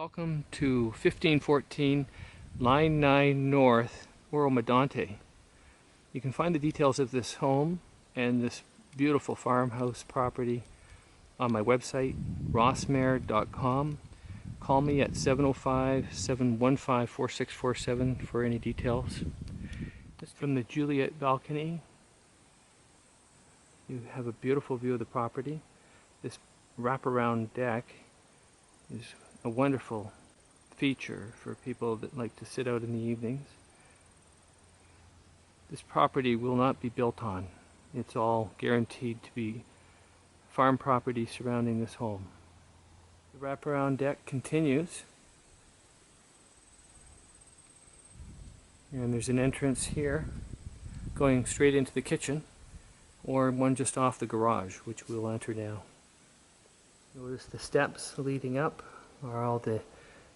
Welcome to 1514 Line 9 North, Medonte. You can find the details of this home and this beautiful farmhouse property on my website, rossmair.com. Call me at 705-715-4647 for any details. Just from the Juliet balcony, you have a beautiful view of the property. This wraparound deck is a wonderful feature for people that like to sit out in the evenings. This property will not be built on. It's all guaranteed to be farm property surrounding this home. The wraparound deck continues, and there's an entrance here going straight into the kitchen, or one just off the garage, which we'll enter now. Notice the steps leading up are all the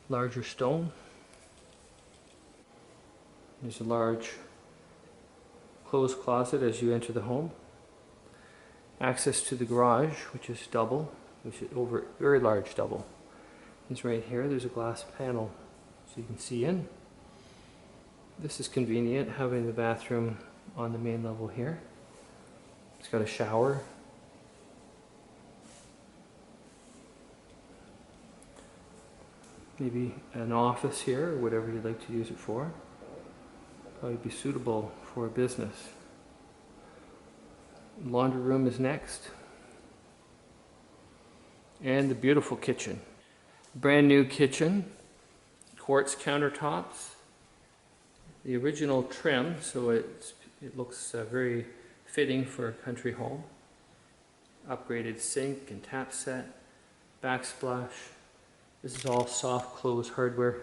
larger stone. There's a large clothes closet as you enter the home. Access to the garage, which is double, which is very large double, is right here. There's a glass panel so you can see in. This is convenient, having the bathroom on the main level here. It's got a shower. Maybe an office here, or whatever you'd like to use it for. Probably be suitable for a business. Laundry room is next. And the beautiful kitchen. Brand new kitchen. Quartz countertops. The original trim, so it looks very fitting for a country home. Upgraded sink and tap set. Backsplash. This is all soft close hardware.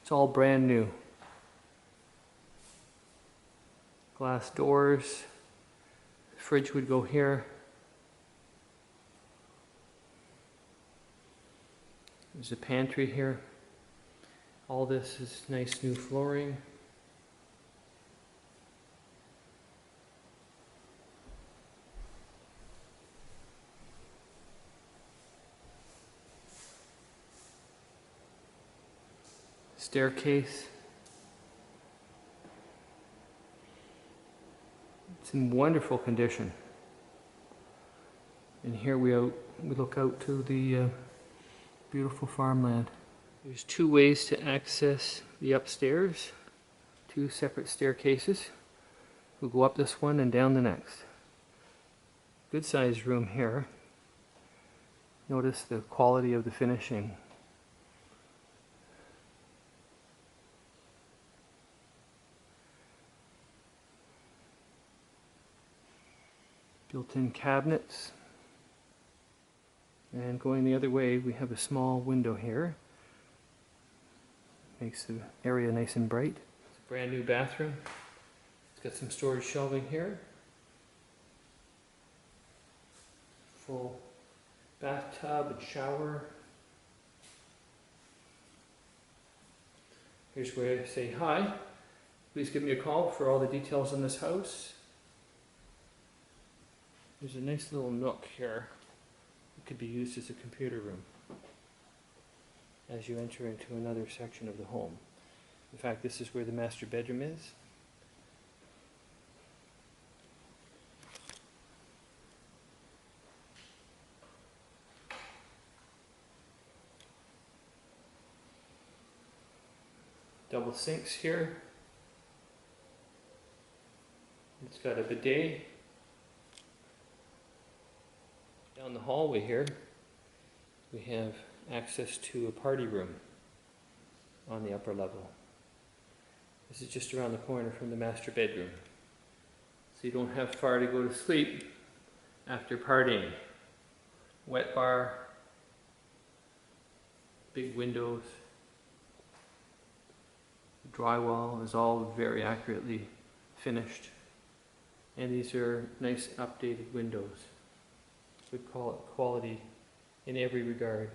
It's all brand new. Glass doors. Fridge would go here. There's a pantry here. All this is nice new flooring. Staircase. It's in wonderful condition. And here we look out to the beautiful farmland. There's two ways to access the upstairs. Two separate staircases. We'll go up this one and down the next. Good sized room here. Notice the quality of the finishing. Built-in cabinets. And going the other way, we have a small window here. Makes the area nice and bright. It's a brand new bathroom. It's got some storage shelving here. Full bathtub and shower. Here's where I say hi. Please give me a call for all the details on this house. There's a nice little nook here. It could be used as a computer room as you enter into another section of the home. In fact, this is where the master bedroom is. Double sinks here. It's got a bidet. Down the hallway here, we have access to a party room on the upper level. This is just around the corner from the master bedroom. So you don't have far to go to sleep after partying. Wet bar, big windows. The drywall is all very accurately finished. And these are nice updated windows. Good quality in every regard.